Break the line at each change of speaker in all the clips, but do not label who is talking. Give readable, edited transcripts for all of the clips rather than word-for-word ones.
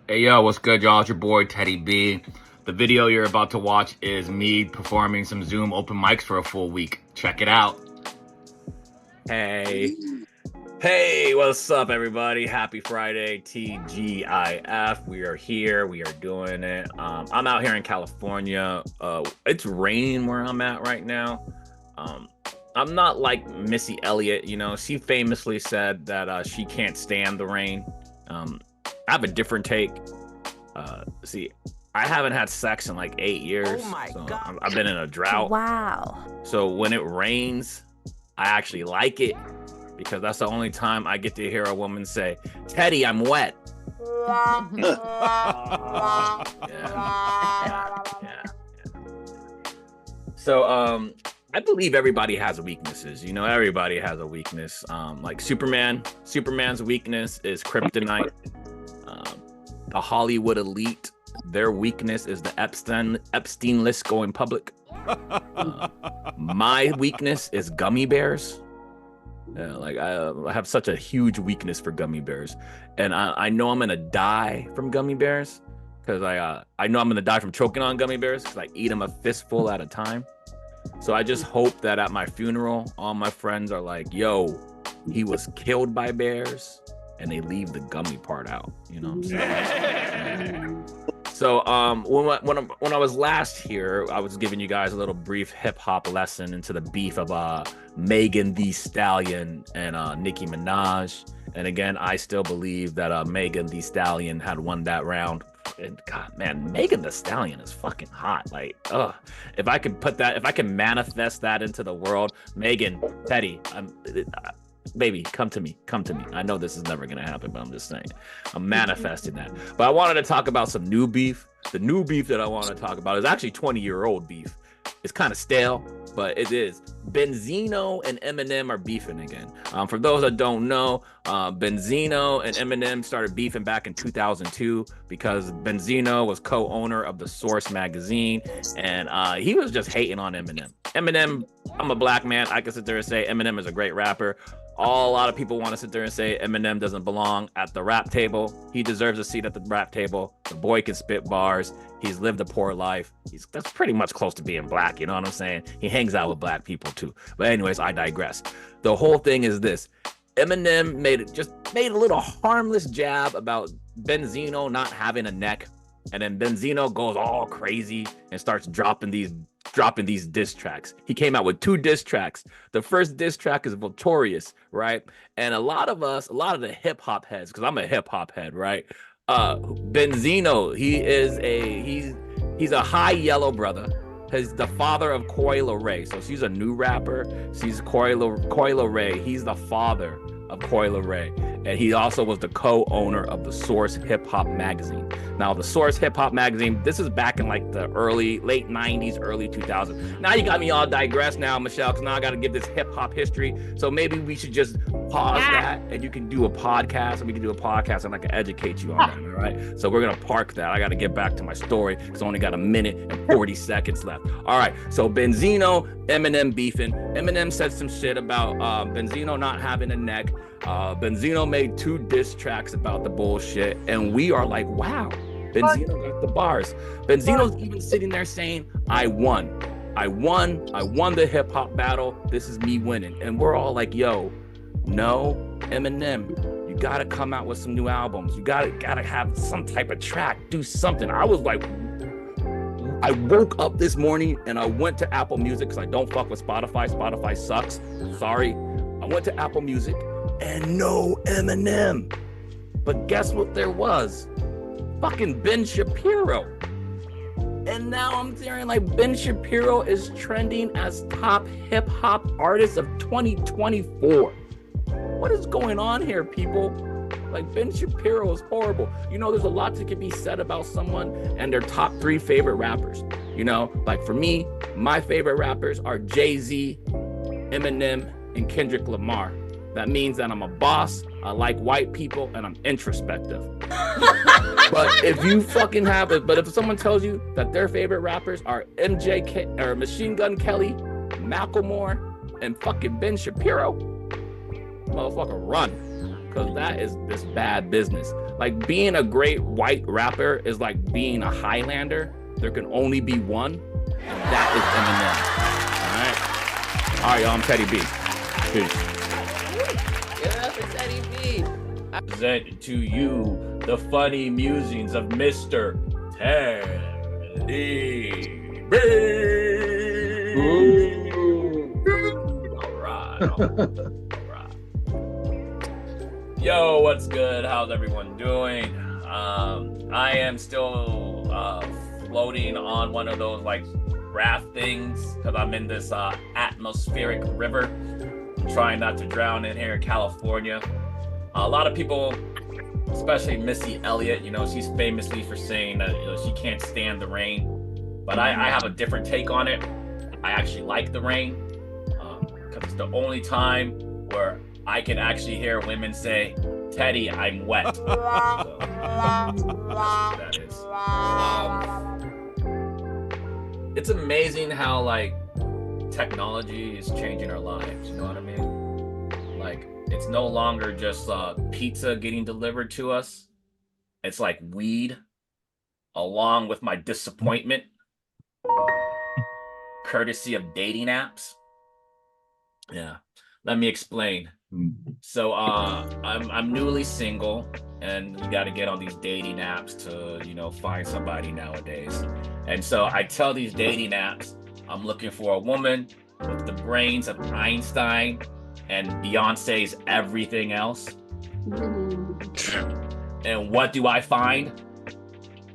Hey yo, what's good, y'all? It's your boy Teddy B. The video you're about to watch is me performing some Zoom open mics for a full week. Check it out. Hey, what's up, everybody? Happy Friday, TGIF. We are here. We are doing it. I'm out here in California. It's raining where I'm at right now. I'm not like Missy Elliott. She famously said that she can't stand the rain. I have a different take. See, I haven't had sex in like 8 years.
Oh my God.
I've been in a drought.
Wow.
So when it rains, I actually like it because that's the only time I get to hear a woman say, "Teddy, I'm wet." Yeah. So I believe everybody has weaknesses. Everybody has a weakness. Like Superman's weakness is kryptonite. The Hollywood elite, their weakness is the Epstein list going public. My weakness is gummy bears. I have such a huge weakness for gummy bears, and I know I'm gonna die from gummy bears because I know I'm gonna die from choking on gummy bears because I eat them a fistful at a time. So I just hope that at my funeral, all my friends are like, "Yo, he was killed by bears," and they leave the gummy part out. You know what I'm saying? So when I was last here, I was giving you guys a little brief hip hop lesson into the beef of Megan Thee Stallion and Nicki Minaj. And again, I still believe that Megan Thee Stallion had won that round. And God, man, Megan Thee Stallion is fucking hot. Like, if I can manifest that into the world, Megan, Teddy, baby, come to me. I know this is never gonna happen, but I'm just saying, I'm manifesting that. But I wanted to talk about some new beef. The new beef that I want to talk about is actually 20-year-old beef. It's kind of stale, but it is. Benzino and Eminem are beefing again. For those that don't know, Benzino and Eminem started beefing back in 2002 because Benzino was co-owner of the Source magazine, and he was just hating on Eminem. Eminem, I'm a black man. I can sit there and say Eminem is a great rapper. A lot of people want to sit there and say Eminem doesn't belong at the rap table. He deserves a seat at the rap table. The boy can spit bars. He's lived a poor life. That's pretty much close to being black. You know what I'm saying? He hangs out with black people too. But anyways, I digress. The whole thing is this. Eminem made a little harmless jab about Benzino not having a neck. And then Benzino goes all crazy and starts dropping these diss tracks. He came out with 2 diss tracks. The first diss track is Victorious, right? And a lot of the hip hop heads, because I'm a hip hop head, right? Benzino, he's a high yellow brother. He's the father of Coi Leray. So she's a new rapper. She's Coi Leray. He's the father of Coi Leray. And he also was the co-owner of the Source Hip Hop magazine. Now, the Source Hip Hop magazine, this is back in like the late 90s, early 2000s. Now you got me all digressed now, Michelle, because now I got to give this hip hop history. So maybe we should just pause that and you can do a podcast, and we can do a podcast and I can educate you on that, all right? So we're going to park that. I got to get back to my story because I only got a minute and 40 seconds left. All right, so Benzino, Eminem beefing. Eminem said some shit about Benzino not having a neck. Benzino made 2 diss tracks about the bullshit, and we are like, wow, Benzino got the bars. Benzino's even sitting there saying, I won the hip hop battle. This is me winning. And we're all like, yo, no, Eminem, you gotta come out with some new albums. You gotta have some type of track, do something. I was like, I woke up this morning and I went to Apple Music because I don't fuck with Spotify. Spotify sucks. Sorry. I went to Apple Music and no Eminem. But guess what there was? Fucking Ben Shapiro. And now I'm hearing like Ben Shapiro is trending as top hip hop artist of 2024. What is going on here, people? Like, Ben Shapiro is horrible. There's a lot that can be said about someone and their top 3 favorite rappers. Like for me, my favorite rappers are Jay-Z, Eminem, and Kendrick Lamar. That means that I'm a boss, I like white people, and I'm introspective. But if someone tells you that their favorite rappers are MJK or Machine Gun Kelly, Macklemore, and fucking Ben Shapiro, motherfucker, run. because that is this bad business. Like being a great white rapper is like being a Highlander. There can only be one, and that is Eminem. All right, y'all. I'm Teddy B. Peace.
Give it up for Teddy B.
I present to you the funny musings of Mr. Teddy B. All right. Yo, what's good? How's everyone doing? I am still floating on one of those like raft things because I'm in this atmospheric river, trying not to drown in here in California. A lot of people, especially Missy Elliott, you know, she's famously for saying that she can't stand the rain, but I have a different take on it. I actually like the rain because it's the only time where I can actually hear women say, "Teddy, I'm wet." So, that's what that is. It's amazing how like technology is changing our lives. You know what I mean? Like it's no longer just pizza getting delivered to us. It's like weed, along with my disappointment, courtesy of dating apps. Yeah, let me explain. So I'm newly single, and you got to get on these dating apps to, you know, find somebody nowadays. And so I tell these dating apps I'm looking for a woman with the brains of Einstein and Beyonce's everything else. And what do I find?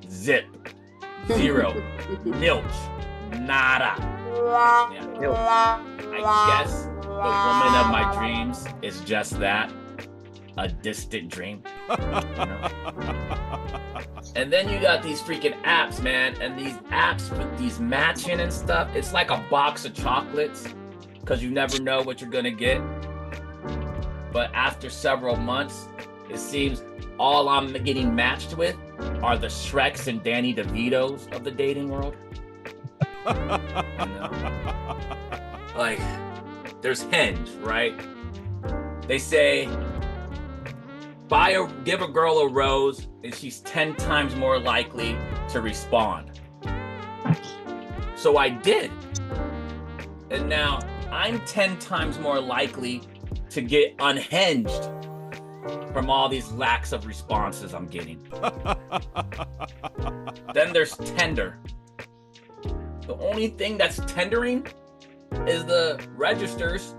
Zip. Zero. Nilch. Nada. Yeah. I guess the woman of my dreams is just that, a distant dream. You know? And then you got these freaking apps, man, and these apps with these matching and stuff, it's like a box of chocolates because you never know what you're gonna get. But after several months, it seems all I'm getting matched with are the Shreks and Danny DeVitos of the dating world. You know? Like, there's Hinge, right? They say, give a girl a rose and she's 10 times more likely to respond. So I did. And now I'm 10 times more likely to get unhinged from all these lacks of responses I'm getting. Then there's Tinder. The only thing that's tendering is the registers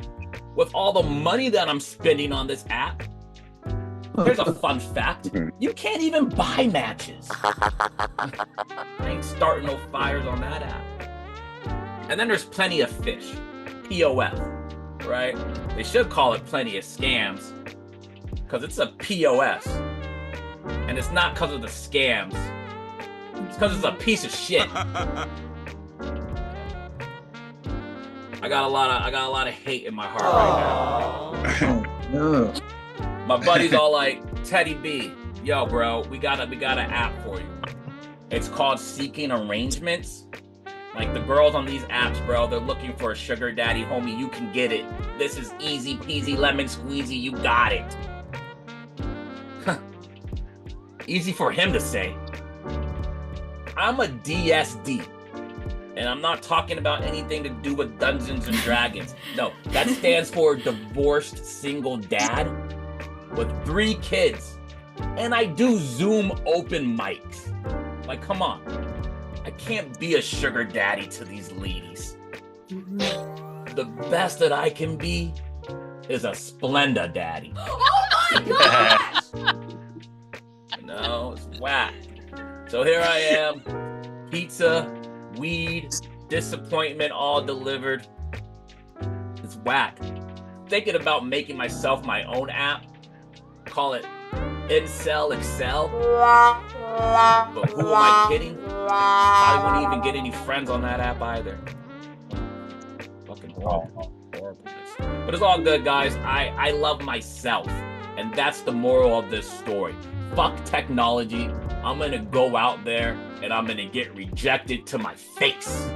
with all the money that I'm spending on this app. Here's a fun fact. You can't even buy matches. I ain't starting no fires on that app. And then there's Plenty of Fish, POF, right? They should call it Plenty of Scams because it's a POS. And it's not because of the scams. It's because it's a piece of shit. I got a lot of hate in my heart right now.
No.
My buddy's all like, "Teddy B, yo, bro, we got an app for you. It's called Seeking Arrangements. Like the girls on these apps, bro, they're looking for a sugar daddy, homie. You can get it. This is easy peasy lemon squeezy. You got it." Easy for him to say. I'm a DSD. And I'm not talking about anything to do with Dungeons and Dragons. No, that stands for divorced single dad with 3 kids. And I do Zoom open mics. Like, come on. I can't be a sugar daddy to these ladies. The best that I can be is a Splenda daddy.
Oh my gosh!
You know, it's whack. So here I am, pizza, weed, disappointment, all delivered. It's whack. Thinking about making myself my own app. Call it Incel Excel. But who am I kidding? I wouldn't even get any friends on that app either. Fucking horrible. Horribleness. But it's all good, guys. I love myself. And that's the moral of this story. Fuck technology. I'm gonna go out there and I'm gonna get rejected to my face.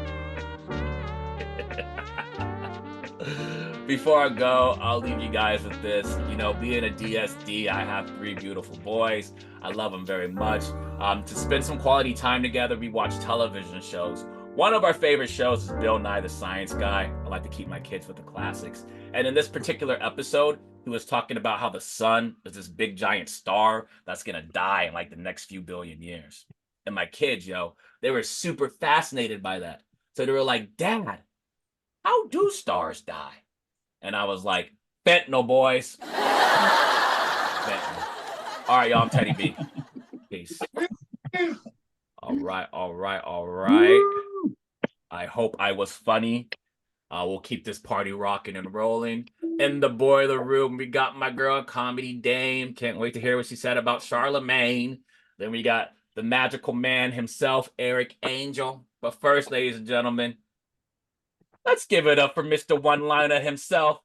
Before I go, I'll leave you guys with this. You know, being a DSD, I have 3 beautiful boys. I love them very much. To spend some quality time together, we watch television shows. One of our favorite shows is Bill Nye the Science Guy. I like to keep my kids with the classics. And in this particular episode, he was talking about how the sun is this big giant star that's gonna die in like the next few billion years. And my kids, they were super fascinated by that. So they were like, Dad, how do stars die? And I was like, fentanyl, boys. Fentanyl. All right, y'all, I'm Teddy B. Peace. All right. I hope I was funny. We'll keep this party rocking and rolling. In the boiler room, we got my girl, Comedy Dame. Can't wait to hear what she said about Charlemagne. Then we got the magical man himself, Eric Angel. But first, ladies and gentlemen, let's give it up for Mr. One-Liner himself,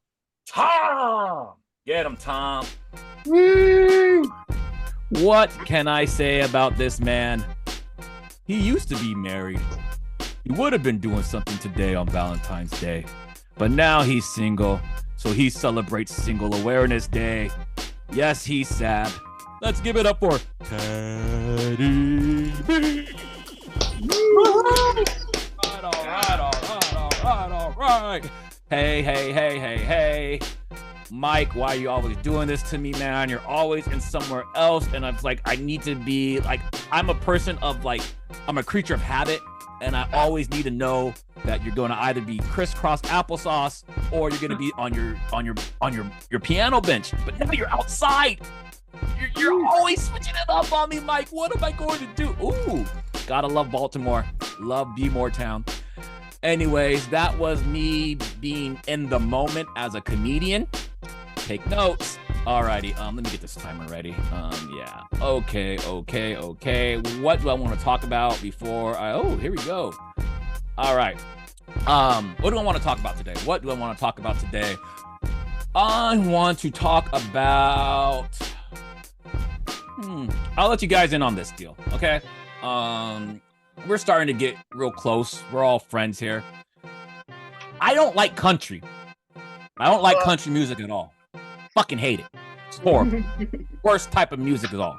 Tom. Get him, Tom.
Woo! What can I say about this man? He used to be married. He would have been doing something today on Valentine's Day, but now he's single, so he celebrates Single Awareness Day. Yes, he's sad. Let's give it up for Teddy B. All right. Hey. Mike, why are you always doing this to me, man? You're always in somewhere else. And I'm like, I need to be like, I'm a person of like, I'm a creature of habit. And I always need to know that you're going to either be crisscross applesauce or you're going to be on your piano bench. But now you're outside. You're always switching it up on me, Mike. What am I going to do? Ooh, gotta love Baltimore. Love B-More Town. Anyways, that was me being in the moment as a comedian. Take notes. Alrighty, let me get this timer ready. Yeah. Okay. What do I want to talk about before here we go. All right. What do I want to talk about today? I want to talk about I'll let you guys in on this deal, okay? We're starting to get real close. We're all friends here. I don't like country. I don't like country music at all. Fucking hate it. It's horrible. Worst type of music at all.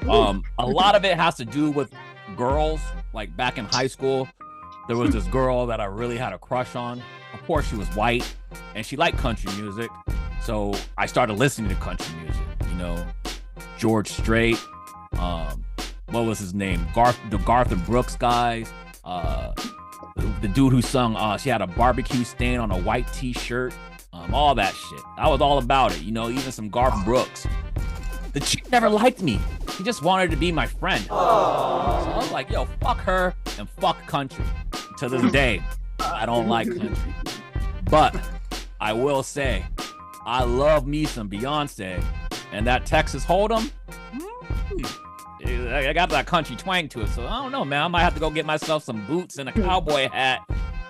A lot of it has to do with girls. Like back in high school, there was this girl that I really had a crush on. Of course, she was white and she liked country music. So I started listening to country music, George Strait, what was his name? The Garth and Brooks guys. The dude who sung, she had a barbecue stain on a white t-shirt. All that shit. I was all about it, even some Garth Brooks. The chick never liked me. She just wanted to be my friend. So I was like, yo, fuck her and fuck country. To this day, I don't like country. But I will say, I love me some Beyonce. And that Texas Hold'em, I got that country twang to it. So I don't know, man. I might have to go get myself some boots and a cowboy hat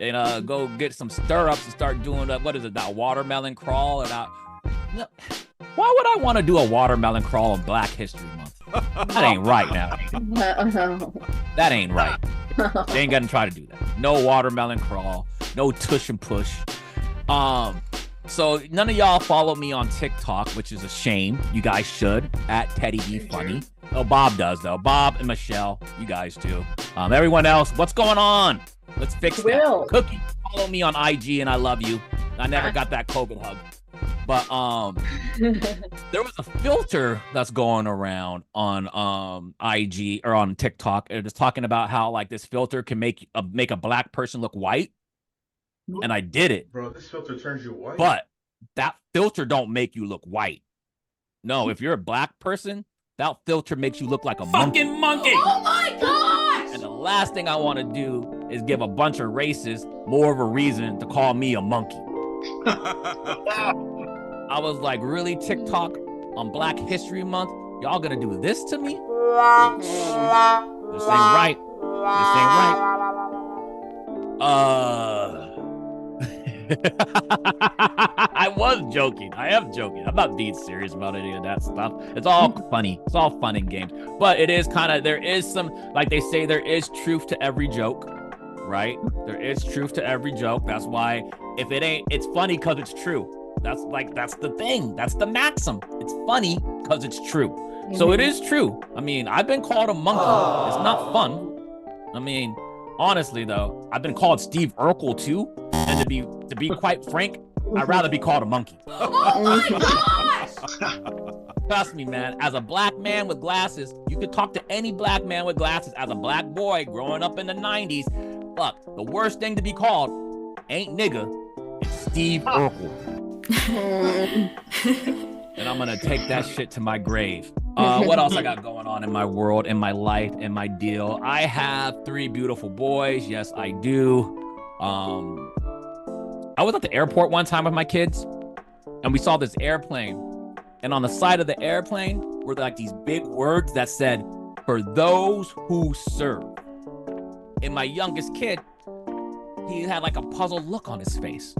and go get some stirrups and start doing that watermelon crawl. Why would I want to do a watermelon crawl on Black History Month? That ain't right now. That ain't right. They ain't gonna try to do that. No watermelon crawl, no tush and push. So none of y'all follow me on TikTok, which is a shame. You guys should, at Teddy B Funny. Oh, Bob does though. Bob and Michelle, you guys do. Everyone else, what's going on? Let's fix that. Cookie, follow me on IG and I love you. I never got that COVID hug. But there was a filter that's going around on IG or on TikTok. It was talking about how like this filter can make a black person look white. And I did it.
Bro, this filter turns you white.
But that filter don't make you look white. No, if you're a black person, that filter makes you look like a fucking monkey.
Oh my gosh!
And the last thing I want to do is give a bunch of racists more of a reason to call me a monkey. I was like, really, TikTok on Black History Month? Y'all gonna do this to me? This ain't right. I was joking. I am joking. I'm not being serious about any of that stuff. It's all funny. It's all fun and games. But it is there is some, like they say, there is truth to every joke, right? There is truth to every joke. That's why If it ain't, it's funny because it's true. That's the thing. That's the maxim. It's funny because it's true. So it is true. I mean, I've been called a monkey. It's not fun. I mean, honestly though, I've been called Steve Urkel too. And to be quite frank, I'd rather be called a monkey.
Oh my gosh!
Trust me, man. As a black man with glasses, you could talk to any black man with glasses. As a black boy growing up in the 90s, look, the worst thing to be called ain't nigga, it's Steve Urkel. And I'm gonna take that shit to my grave. What else I got going on in my world, in my life, in my deal? I have 3 beautiful boys. Yes, I do. I was at the airport one time with my kids, and we saw this airplane. And on the side of the airplane were like these big words that said, "For those who serve." And my youngest kid, he had like a puzzled look on his face.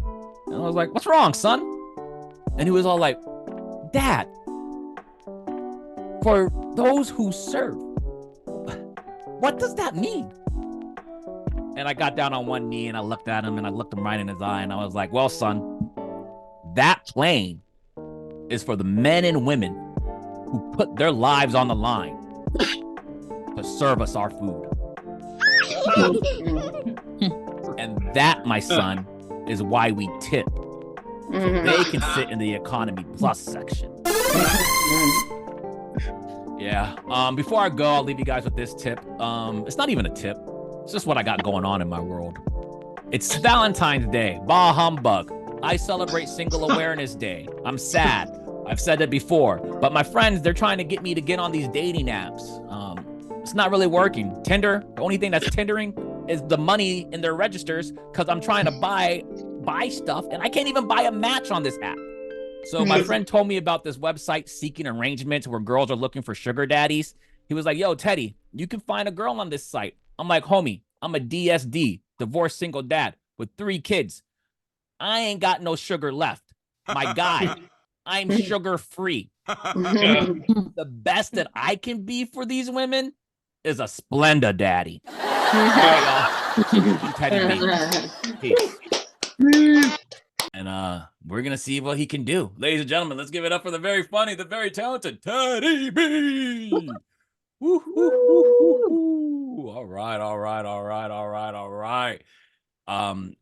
And I was like, "What's wrong, son?" And he was all like, "Dad, for those who serve, what does that mean?" And I got down on one knee and I looked at him and I looked him right in his eye and I was like, "Well, son, that plane is for the men and women who put their lives on the line to serve us our food." And that, my son, is why we tip. So they can sit in the economy plus section. Yeah. Before I go, I'll leave you guys with this tip. It's not even a tip. It's just what I got going on in my world. It's Valentine's Day. Bah humbug. I celebrate Single Awareness Day. I'm sad. I've said it before. But my friends, they're trying to get me to get on these dating apps. It's not really working. Tinder, the only thing that's tendering is the money in their registers because I'm trying to buy stuff and I can't even buy a match on this app. So my friend told me about this website, Seeking Arrangements, where girls are looking for sugar daddies. He was like, "Yo, Teddy, you can find a girl on this site." I'm like, "Homie, I'm a DSD, divorced single dad with 3 kids. I ain't got no sugar left. My guy, I'm sugar free. The best that I can be for these women is a Splenda daddy." Teddy B. Peace. And we're gonna see what he can do. Ladies and gentlemen, let's give it up for the very funny, the very talented Teddy B. Woo, woo, woo, woo, woo. All right.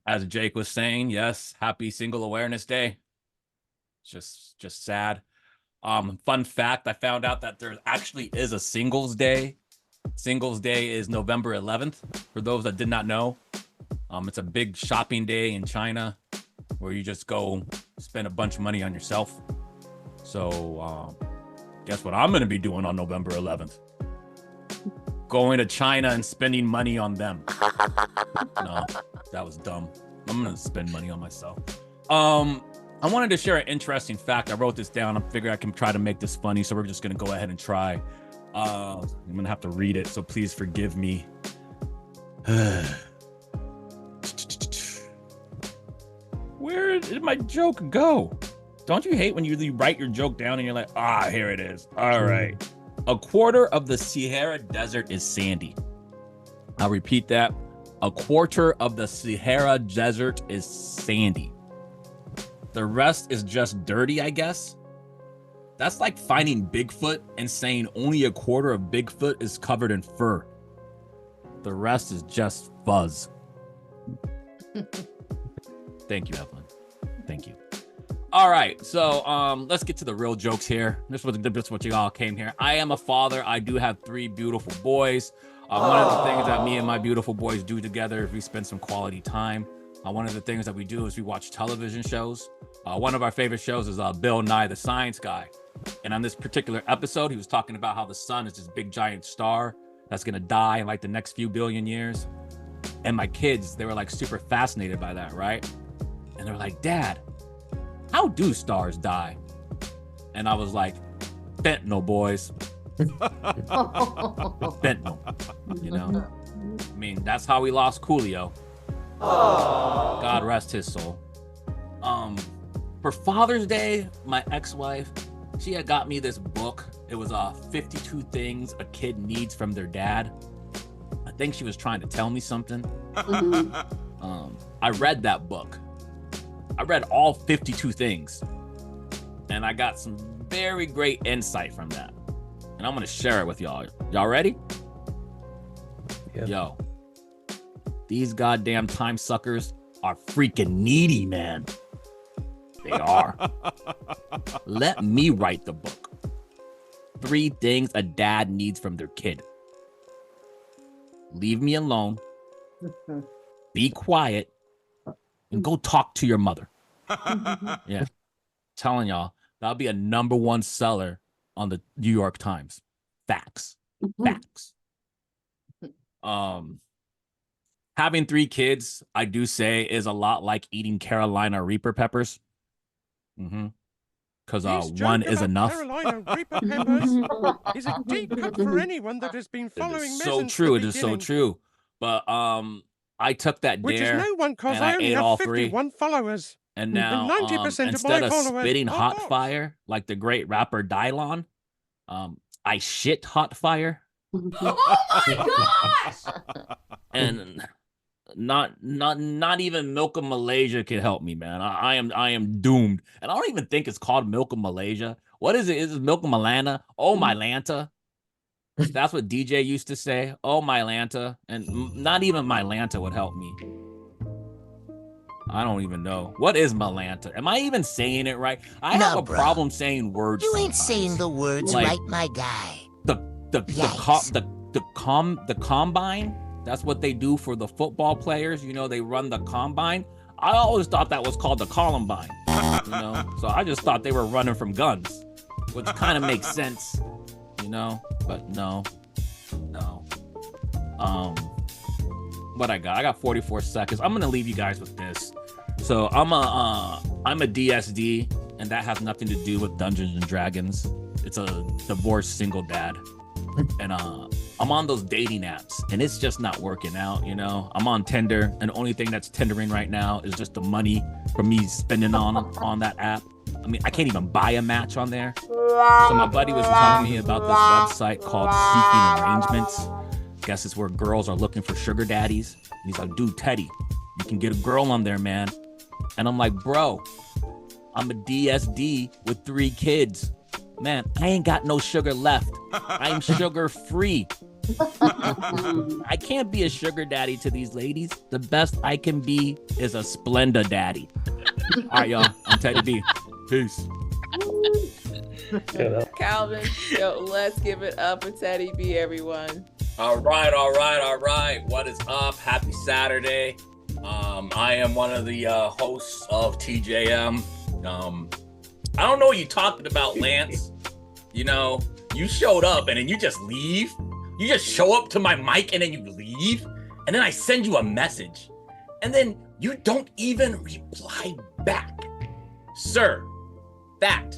As Jake was saying, yes, happy Single Awareness Day. Just sad. Fun fact, I found out that there actually is a Singles Day. Singles Day is November 11th, for those that did not know. It's a big shopping day in China where you just go spend a bunch of money on yourself. So guess what I'm going to be doing on November 11th? Going to China and spending money on them. No, that was dumb. I'm going to spend money on myself. I wanted to share an interesting fact. I wrote this down. I figured I can try to make this funny, so we're just going to go ahead and try. I'm going to have to read it, so please forgive me. Where did my joke go? Don't you hate when you write your joke down and you're like, here it is. All right. 1/4 of the Sahara Desert is sandy. I'll repeat that. 1/4 of the Sahara Desert is sandy. The rest is just dirty, I guess. That's like finding Bigfoot and saying only 1/4 of Bigfoot is covered in fur. The rest is just fuzz. Thank you, Evelyn. Thank you. All right, so let's get to the real jokes here. This was what you all came here. I am a father. I do have 3 beautiful boys. One of the things that me and my beautiful boys do together is we spend some quality time. One of the things that we do is we watch television shows. One of our favorite shows is Bill Nye the Science Guy. And on this particular episode, he was talking about how the sun is this big giant star that's gonna die in like the next few billion years. And my kids, they were like super fascinated by that, right? And they were like, "Dad, how do stars die?" And I was like, "Fentanyl, boys." Fentanyl, you know? I mean, that's how we lost Coolio. God rest his soul. For Father's Day, my ex-wife, she had got me this book. It was 52 things a kid needs from their dad. I think she was trying to tell me something. I read that book. I read all 52 things, and I got some very great insight from that. And I'm gonna share it with y'all. Y'all ready?
Yeah.
Yo, these goddamn time suckers are freaking needy, man. They are. Let me write the book. 3 things a dad needs from their kid. Leave me alone. Be quiet. And go talk to your mother. Yeah. Telling y'all, that'll be a #1 seller on the New York Times. Facts. Facts. Having 3 kids, I do say, is a lot like eating Carolina Reaper peppers. Because one is enough.
Carolina Reaper peppers is a deep cut for anyone that has been following.
It is so true. It is so true. But I took that
Which
dare,
is no one, because
and
I
I
only
ate
have
all
51 followers.
And now,
90% of my
instead of
followers
spitting
are
hot
bots.
fire like the great rapper Dylon, I shit hot fire.
Oh my gosh!
And not even Milk of Malaysia can help me, man. I am doomed. And I don't even think it's called Milk of Malaysia. What is it? Is it Milk of Milana? Oh, my Lanta. That's what DJ used to say. Oh, my Lanta. And not even my Lanta would help me. I don't even know. What is Malanta? Am I even saying it right? I have a problem saying words.
You ain't
sometimes.
saying the words
Like,
right, my guy.
The combine. That's what they do for the football players. You know, they run the combine. I always thought that was called the Columbine. You know, so I just thought they were running from guns, which kind of makes sense. You know, but no. What I got 44 seconds. I'm gonna leave you guys with this. So I'm a DSD, and that has nothing to do with Dungeons and Dragons. It's a divorced single dad, and I'm on those dating apps, and it's just not working out. You know, I'm on Tinder, and the only thing that's tendering right now is just the money from me spending on that app. I mean, I can't even buy a match on there. So my buddy was telling me about this website called Seeking Arrangements. Guess it's where girls are looking for sugar daddies. And he's like, dude, Teddy, you can get a girl on there, man. And I'm like, bro, I'm a DSD with 3 kids. Man, I ain't got no sugar left. I'm sugar free. I can't be a sugar daddy to these ladies. The best I can be is a Splenda daddy. All right, y'all. I'm Teddy B. Peace.
Calvin, yo, let's give it up for Teddy B, everyone.
All right. What is up? Happy Saturday. I am one of the hosts of TJM. I don't know what you talking about, Lance. You know, you showed up and then you just leave. You just show up to my mic and then you leave. And then I send you a message. And then you don't even reply back. Sir, that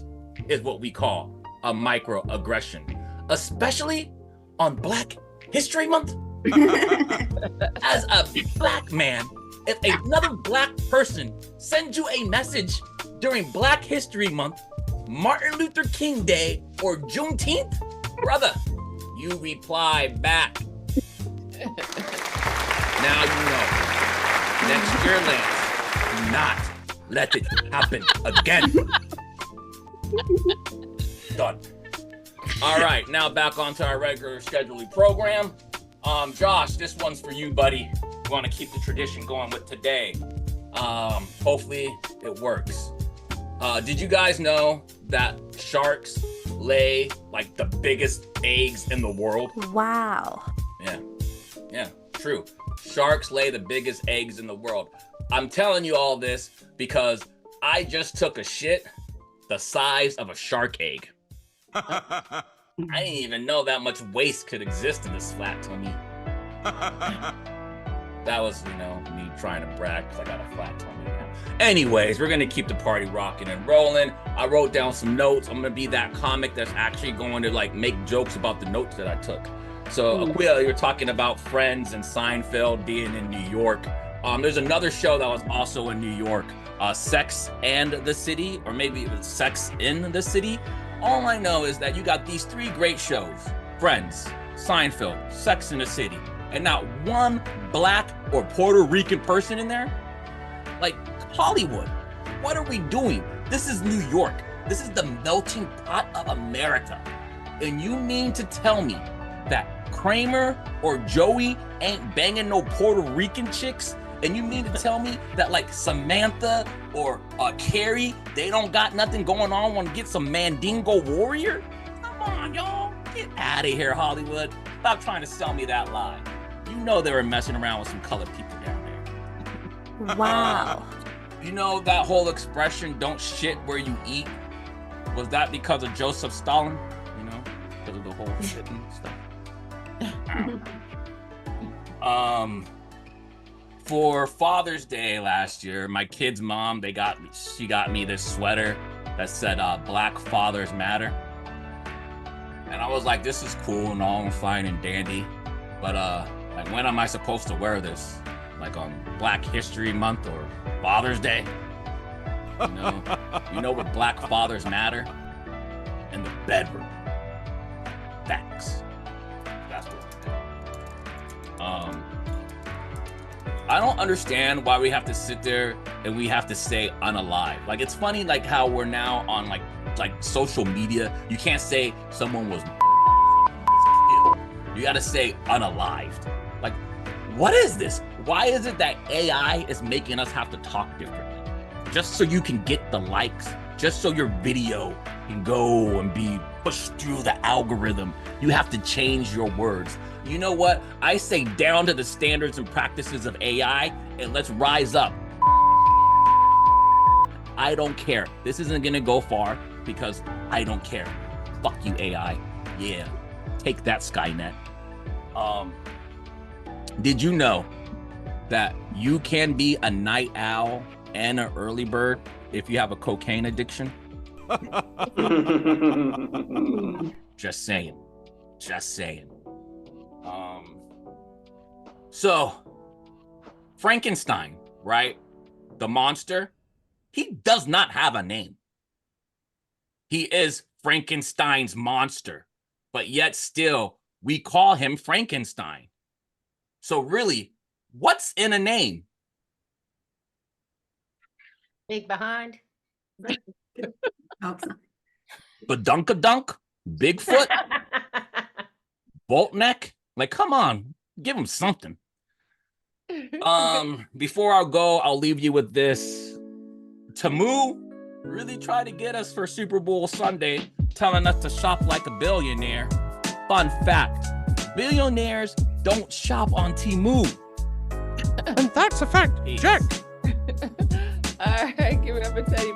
is what we call a microaggression. Especially on Black History Month. As a black man, if another black person sends you a message during Black History Month, Martin Luther King Day, or Juneteenth, brother, you reply back. Now you know. Next year, Lance, do not let it happen again. Done. All right, now back onto our regular scheduled program. Josh, this one's for you, buddy. We want to keep the tradition going with today. Hopefully it works. Did you guys know that sharks lay like the biggest eggs in the world?
Wow.
Yeah, true. Sharks lay the biggest eggs in the world. I'm telling you all this because I just took a shit the size of a shark egg. I didn't even know that much waste could exist in this flat tummy. That was, me trying to brag because I got a flat tummy now. Anyways, we're going to keep the party rocking and rolling. I wrote down some notes. I'm going to be that comic that's actually going to make jokes about the notes that I took. So, Aquila, you're talking about Friends and Seinfeld being in New York. There's another show that was also in New York, Sex and the City, or maybe it was Sex in the City. All I know is that you got these 3 great shows, Friends, Seinfeld, Sex in the City, and not one black or Puerto Rican person in there. Like Hollywood,
What are we doing? This is New York. This is the melting pot of America. And you mean to tell me that Kramer or Joey ain't banging no Puerto Rican chicks? And you mean to tell me that like Samantha or Carrie, they don't got nothing going on when get some Mandingo warrior? Come on, y'all. Get out of here, Hollywood. Stop trying to sell me that lie. You know they were messing around with some colored people down there.
Wow.
You know that whole expression, don't shit where you eat? Was that because of Joseph Stalin? You know, because of the whole shitting stuff. For Father's Day last year, my kid's mom, she got me this sweater that said Black Fathers Matter. And I was like, this is cool and all fine and dandy. But like, when am I supposed to wear this? Like on Black History Month or Father's Day? You know what Black Fathers Matter? In the bedroom. Facts. That's what I don't understand why we have to sit there and we have to say unalive. Like, it's funny, like how we're now on like social media. You can't say someone was killed. You gotta say unalived. Like, what is this? Why is it that AI is making us have to talk differently? Just so you can get the likes, just so your video can go and be pushed through the algorithm, you have to change your words. You know what? I say down to the standards and practices of AI, and let's rise up. I don't care. This isn't gonna go far because I don't care. Fuck you, AI. Yeah, take that, Skynet. Did you know that you can be a night owl and an early bird if you have a cocaine addiction? Just saying. Just saying. So Frankenstein, right? The monster, he does not have a name. He is Frankenstein's monster, but yet still we call him Frankenstein. So really, what's in a name?
Big behind.
Badunkadunk? Bigfoot? Bolt neck? Like, come on, give him something. Before I go, I'll leave you with this. Tamu really tried to get us for Super Bowl Sunday, telling us to shop like a billionaire. Fun fact, billionaires don't shop on Temu.
And that's a fact,
Peace.
Jack.
All right, give it up for Teddy.